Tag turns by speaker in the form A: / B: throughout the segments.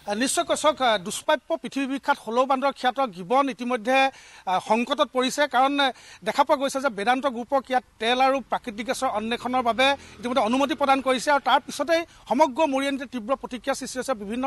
A: নিশ্চয়কৈ চাওক দুষ্প্ৰাপ্য পৃথিৱী বিখ্যাত হলৌ বান্দৰ খ্যাত গিবন ইতিমধ্যে সংকটত পৰিছে কাৰণ দেখা পোৱা গৈছে যে বেদান্ত গ্ৰুপক ইয়াত তেল আৰু প্ৰাকৃতিক গেছৰ অন্বেষণৰ বাবে ইতিমধ্যে অনুমতি প্ৰদান কৰিছে আৰু তাৰ পিছতেই সমগ্ৰ মৰিয়নিতে তীব্ৰ প্ৰতিক্ৰিয়া সৃষ্টি হৈছে বিভিন্ন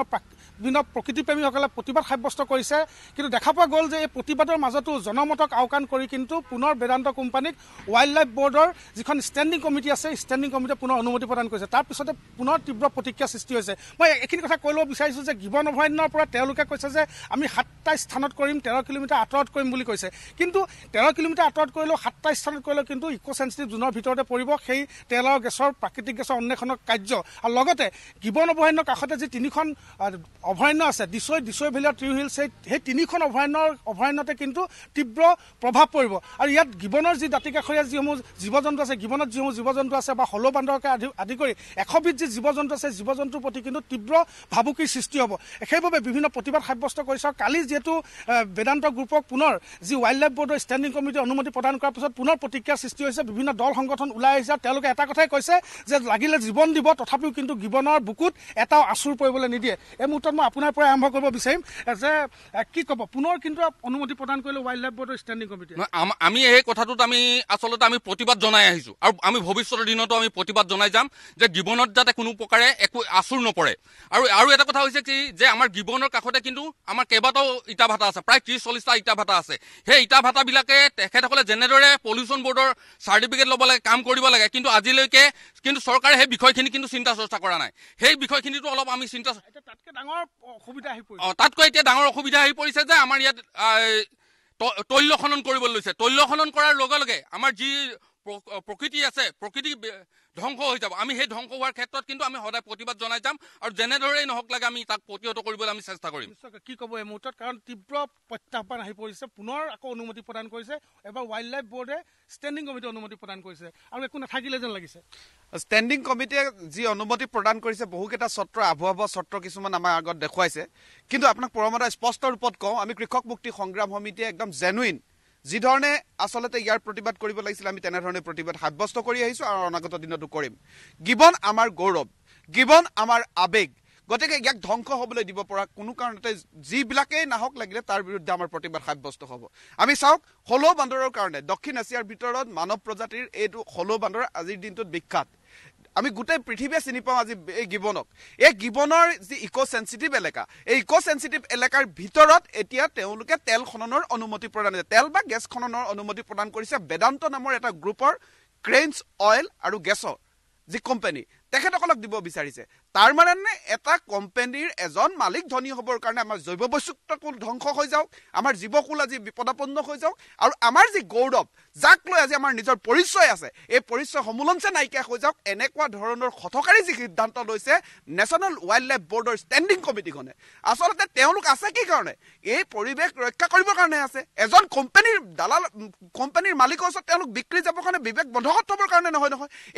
A: প্ৰকৃতিপ্ৰেমীসকলে প্ৰতিবাদ সাব্যস্ত কৰিছে কিন্তু দেখা পোৱা গ'ল যে এই প্ৰতিবাদৰ মাজতো জনমতক আওকাণ কৰি কিন্তু পুনৰ বেদান্ত কোম্পানীক ৱাইল্ড লাইফ বৰ্ডৰ যিখন ষ্টেণ্ডিং কমিটি আছে ষ্টেণ্ডিং কমিটিয়ে পুনৰ অনুমতি প্ৰদান কৰিছে তাৰ পিছতে পুনৰ তীব্ৰ প্ৰতিক্ৰিয়া সৃষ্টি হৈছে মই এইখিনি কথা কৈ ল'ব বিচাৰিছোঁ যে গিবন অভয়াৰণ্যৰ পৰা তেওঁলোকে কৈছে যে আমি 7টা স্থানত কৰিম 13 কিলোমিটাৰ আঁতৰত কৰিম বুলি কৈছে কিন্তু 13 কিলোমিটাৰ আঁতৰত কৰিলেও 7টা স্থানত কৰিলেও কিন্তু ইকো চেঞ্চিটিভ জোনৰ ভিতৰতে পৰিব সেই তেল আৰু গেছৰ প্ৰাকৃতিক গেছৰ অন্বেষণৰ কাৰ্য আৰু লগতে গিবন অভয়াৰণ্যৰ কাষতে যি 3খন অভয়াৰণ্য আছে দিছৈ ভেলী আৰু ট্ৰু হিলছ সেই 3খন অভয়াৰণ্যতে কিন্তু তীব্ৰ প্ৰভাৱ পৰিব আৰু ইয়াত গিবনৰ যি দাঁতিকাষৰীয়া যিসমূহ জীৱ জন্তু আছে গিবনত যিসমূহ জীৱ জন্তু আছে বা হলৌ বান্দৰকে আদি কৰি 100বিধ যি জীৱ জন্তু আছে জীৱ জন্তুৰ প্ৰতি কিন্তু তীব্ৰ ভাবুকিৰ সৃষ্টি হ'ব সেইবাবে বিভিন্ন প্ৰতিবাদ সাব্যস্ত কৰিছে কালি যিহেতু বেদান্ত গ্ৰুপক পুনৰ যি ৱাইল্ড লাইফ বৰ্ডৰ ষ্টেণ্ডিং কমিটিয়ে অনুমতি প্ৰদান কৰাৰ পিছত পুনৰ প্ৰতিক্ৰিয়াৰ সৃষ্টি হৈছে বিভিন্ন দল সংগঠন ওলাই আহিছে আৰু তেওঁলোকে এটা কথাই কৈছে যে লাগিলে জীৱন দিব তথাপিও কিন্তু গিবনৰ বুকুত এটাও আঁচুৰ পৰিবলৈ নিদিয়ে এই মুহূৰ্তত মই আপোনাৰ পৰা আৰম্ভ কৰিব বিচাৰিম যে কি ক'ব পুনৰ কিন্তু অনুমতি প্ৰদান কৰিলে ৱাইল্ড লাইফ বৰ্ডৰ ষ্টেণ্ডিং কমিটিয়ে
B: আমি এই কথাটোত আচলতে আমি প্ৰতিবাদ জনাই আহিছোঁ আৰু আমি ভৱিষ্যতৰ দিনতো আমি প্ৰতিবাদ জনাই যাম যে গিবনত যাতে কোনো প্ৰকাৰে একো আঁচুৰ নপৰে আৰু এটা কথা হৈছে কি যে আমাৰ গিবনৰ কাষতে কিন্তু আমাৰ কেইবাটাও ইটা ভাটা আছে প্ৰায় 30-40টা ইটা ভাটা আছে সেই ইটা ভাটাবিলাকে তেখেতসকলে যেনেদৰে পলিউশ্যন বৰ্ডৰ চাৰ্টিফিকেট ল'ব লাগে কাম কৰিব লাগে কিন্তু আজিলৈকে কিন্তু চৰকাৰে সেই বিষয়খিনি কিন্তু চিন্তা চৰ্চা কৰা নাই সেই বিষয়খিনিতো অলপ আমি চিন্তা
A: তাতকৈ ডাঙৰ অসুবিধা আহি পৰিছে
B: তাতকৈ এতিয়া ডাঙৰ অসুবিধা আহি পৰিছে যে আমাৰ ইয়াত তৈল খনন কৰিবলৈ লৈছে তৈল খনন কৰাৰ লগে লগে আমাৰ যি প্ৰকৃতি আছে প্ৰকৃতি ধ্বংস হৈ যাব আমি সেই ধ্বংস হোৱাৰ ক্ষেত্ৰত কিন্তু আমি সদায় প্ৰতিবাদ জনাই যাম আৰু যেনেদৰেই নহওক লাগে আমি তাক প্ৰতিহত কৰিবলৈ আমি চেষ্টা কৰিম
A: কি ক'ব এই মুহূৰ্তত কাৰণ তীব্ৰ প্ৰত্যাহ্বান আহি পৰিছে পুনৰ আকৌ অনুমতি প্ৰদান কৰিছে এবাৰ ৱাইল্ড লাইফ বৰ্ডে ষ্টেণ্ডিং কমিটিয়ে অনুমতি প্ৰদান কৰিছে আৰু একো নাথাকিলে যেন লাগিছে
C: ষ্টেণ্ডিং কমিটিয়ে যি অনুমতি প্ৰদান কৰিছে বহুকেইটা চৰ্ত আভুৱাভ চৰ্ত কিছুমান আমাৰ আগত দেখুৱাইছে কিন্তু আপোনাক পৰমতা স্পষ্ট ৰূপত কওঁ আমি কৃষক মুক্তি সংগ্ৰাম সমিতিয়ে একদম জেনুইন যি ধৰণে আচলতে ইয়াৰ প্ৰতিবাদ কৰিব লাগিছিল আমি তেনেধৰণে প্ৰতিবাদ সাব্যস্ত কৰি আহিছোঁ আৰু অনাগত দিনতো কৰিম গিবন আমাৰ গৌৰৱ গিবন আমাৰ আৱেগ গতিকে ইয়াক ধ্বংস হ'বলৈ দিব পৰা কোনো কাৰণতে যিবিলাকেই নাহক লাগিলে তাৰ বিৰুদ্ধে আমাৰ প্ৰতিবাদ সাব্যস্ত হ'ব আমি চাওক হলৌ বান্দৰৰ কাৰণে দক্ষিণ এছিয়াৰ ভিতৰত মানৱ প্ৰজাতিৰ এইটো হলৌ বান্দৰ আজিৰ দিনটোত বিখ্যাত আমি গোটেই পৃথিৱীয়ে চিনি পাওঁ আজি এই গিবনক এই গিবনৰ যি ইকো চেঞ্চিটিভ এলেকা এই ইকো চেঞ্চিটিভ এলেকাৰ ভিতৰত এতিয়া তেওঁলোকে তেল খননৰ অনুমতি প্ৰদান কৰিছে তেল বা গেছ খননৰ অনুমতি প্ৰদান কৰিছে বেদান্ত নামৰ এটা গ্ৰুপৰ ক্ৰেইনছ অইল আৰু গেছৰ যি কোম্পানী তেখেতসকলক দিব বিচাৰিছে তাৰ মানে এটা কোম্পানীৰ এজন মালিক ধনী হ'বৰ কাৰণে আমাৰ জৈৱ বৈচিত্ৰ্যকুল ধ্বংস হৈ যাওক আমাৰ জীৱকুল আজি বিপদাপন্ন হৈ যাওক আৰু আমাৰ যি গৌৰৱ যাক লৈ আজি আমাৰ নিজৰ পৰিচয় আছে এই পৰিচয় সমূলঞ্চে নাইকিয়া হৈ যাওক এনেকুৱা ধৰণৰ হঠকাৰী যি সিদ্ধান্ত লৈছে নেশ্যনেল ৱাইল্ড লাইফ বৰ্ডৰ ষ্টেণ্ডিং কমিটিখনে আচলতে তেওঁলোক আছে কি কাৰণে এই পৰিৱেশ ৰক্ষা কৰিবৰ কাৰণে আছে এজন কোম্পানীৰ মালিকৰ ওচৰত তেওঁলোক বিক্ৰী যাবৰ কাৰণে বিবেক বন্ধকত থবৰ কাৰণে নহয়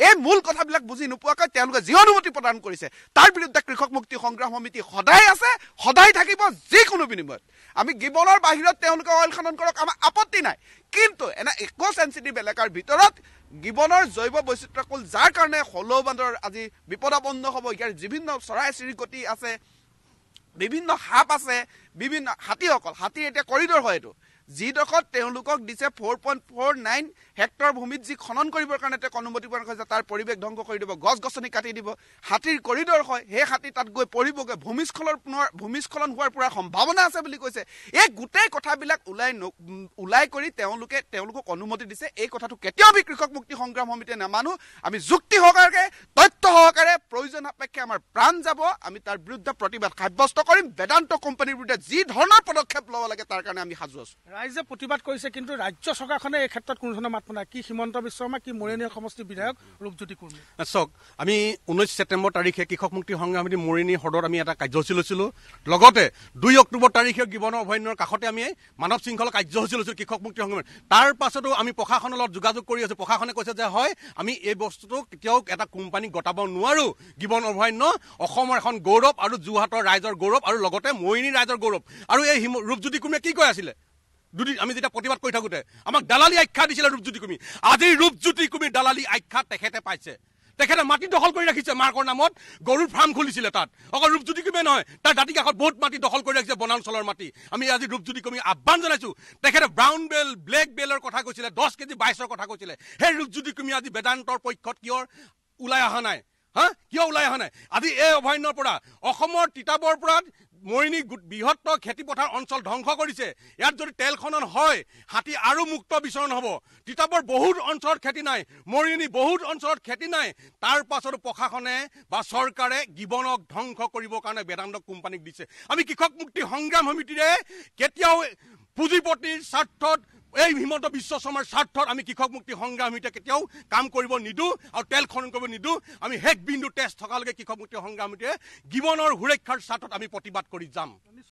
C: এই মূল কথাবিলাক বুজি নোপোৱাকৈ তেওঁলোকে যি অনুমতি প্ৰদান কৰিছে তাৰ বিৰুদ্ধে কৃষক মুক্তি সংগ্ৰাম সমিতি সদায় আছে সদায় থাকিব যিকোনো বিনিময়ত আমি গিবনৰ বাহিৰত তেওঁলোকে অইল খনন কৰক আমাৰ আপত্তি নাই কিন্তু এনে ইকো চেঞ্চিটিভ এলেকাৰ ভিতৰত গিবনৰ জৈৱ বৈচিত্ৰ্যকুল যাৰ কাৰণে হলৌ বান্দৰ আজি বিপদাপন্ন হ'ব ইয়াৰ বিভিন্ন চৰাই চিৰিকটি আছে বিভিন্ন সাপ আছে বিভিন্ন হাতীৰ এতিয়া কৰিডৰ হয় এইটো যিডোখৰত তেওঁলোকক দিছে 4.49 হেক্টৰ ভূমিত যি খনন কৰিবৰ কাৰণে তেওঁ অনুমতি প্ৰদান কৰিছে তাৰ পৰিৱেশ ধ্বংস কৰি দিব গছ গছনি কাটি দিব হাতীৰ কৰিডৰ হয় সেই হাতী তাত গৈ পৰিবগৈ ভূমিস্খলন হোৱাৰ পৰা সম্ভাৱনা আছে বুলি কৈছে এই গোটেই কথাবিলাক ওলাই কৰি তেওঁলোকক অনুমতি দিছে এই কথাটো কেতিয়াও আমি কৃষক মুক্তি সংগ্ৰাম সমিতিয়ে নামানো আমি যুক্তি সহকাৰে তথ্য সহকাৰে প্ৰয়োজন সাপেক্ষে আমাৰ প্ৰাণ যাব আমি তাৰ বিৰুদ্ধে প্ৰতিবাদ সাব্যস্ত কৰিম বেদান্ত কোম্পানীৰ বিৰুদ্ধে যি ধৰণৰ পদক্ষেপ ল'ব লাগে তাৰ কাৰণে আমি সাজু আছোঁ
A: ৰাইজে প্ৰতিবাদ কৰিছে কিন্তু ৰাজ্য চৰকাৰখনে এই ক্ষেত্ৰত কোনো ধৰণৰ মাত নাই কি হিমন্ত বিশ্ব শৰ্মা কি মৰিয়নি সমষ্টিৰ বিধায়ক ৰূপজ্যোতি কুৰ্মী
D: চাওক আমি 19 ছেপ্টেম্বৰ তাৰিখে কৃষক মুক্তি সংগ্ৰাম সমিতি মৰিয়নি হ্ৰদত আমি এটা কাৰ্যসূচী লৈছিলোঁ লগতে 2 অক্টোবৰ তাৰিখে গিবন অভয়াৰণ্যৰ কাষতে আমি মানৱ শৃংখলা কাৰ্যসূচী লৈছিলোঁ কৃষক মুক্তি সংগ্ৰাম তাৰ পাছতো আমি প্ৰশাসনৰ লগত যোগাযোগ কৰি আছোঁ প্ৰশাসনে কৈছে যে হয় আমি এই বস্তুটো কেতিয়াও এটা কোম্পানীক গতাব নোৱাৰোঁ গিবন অভয়াৰণ্য অসমৰ এখন গৌৰৱ আৰু যোৰহাটৰ ৰাইজৰ গৌৰৱ আৰু লগতে মৰিয়নি ৰাইজৰ গৌৰৱ আৰু এই ৰূপজ্যোতি কুৰ্মীয়ে কি কৈ আছিলে আমি যেতিয়া প্ৰতিবাদ কৰি থাকোঁতে আমাক দালালি আখ্যা দিছিলে ৰূপজ্যোতি কুৰ্মী আজি ৰূপজ্যোতি কুৰ্মীৰ দালালি আখ্যা তেখেতে পাইছে তেখেতে মাটি দখল কৰি ৰাখিছে মাৰ্কৰ নামত গৰুৰ ফাৰ্ম খুলিছিলে তাত অকল ৰূপজ্যোতি কৰ্মীয়ে নহয় তাৰ দাঁতি কাষত বহুত মাটি দখল কৰি ৰাখিছে বনাঞ্চলৰ মাটি আমি আজি ৰূপজ্যোতি কৰ্মী আহ্বান জনাইছো তেখেতে ব্ৰাউন বেল ব্লেক বেলৰ কথা কৈছিলে 10 কেজি 22ৰ কথা কৈছিলে সেই ৰূপজ্যোতি কৰ্মী আজি বেদান্তৰ পক্ষত কিয় ওলাই অহা নাই কিয় ওলাই অহা নাই আজি এই অভয়াৰণ্যৰ পৰা অসমৰ তিতাবৰ পৰা মৰিনী বৃহত্তৰ খেতিপথাৰ অঞ্চল ধ্বংস কৰিছে ইয়াত যদি তেল খনন হয় হাতী আৰু মুক্ত বিচৰণ হ'ব তিতাবৰ বহুত অঞ্চলত খেতি নাই মৰিনী বহুত অঞ্চলত খেতি নাই তাৰ পাছত প্ৰশাসনে বা চৰকাৰে গিবনক ধ্বংস কৰিবৰ কাৰণে বেদান্ত কোম্পানীক দিছে আমি কৃষক মুক্তি সংগ্ৰাম সমিতিৰে কেতিয়াও পুঁজিপতিৰ স্বাৰ্থত এই হিমন্ত বিশ্ব শৰ্মাৰ স্বাৰ্থত আমি কৃষক মুক্তি সংগ্ৰাম সমিতিয়ে কেতিয়াও কাম কৰিব নিদো আৰু তেল খনন কৰিব নিদো আমি শেষ বিন্দু তেজ থকালৈকে কৃষক মুক্তি সংগ্ৰাম সমিতিয়ে গিবনৰ সুৰক্ষাৰ স্বাৰ্থত আমি প্ৰতিবাদ কৰি যাম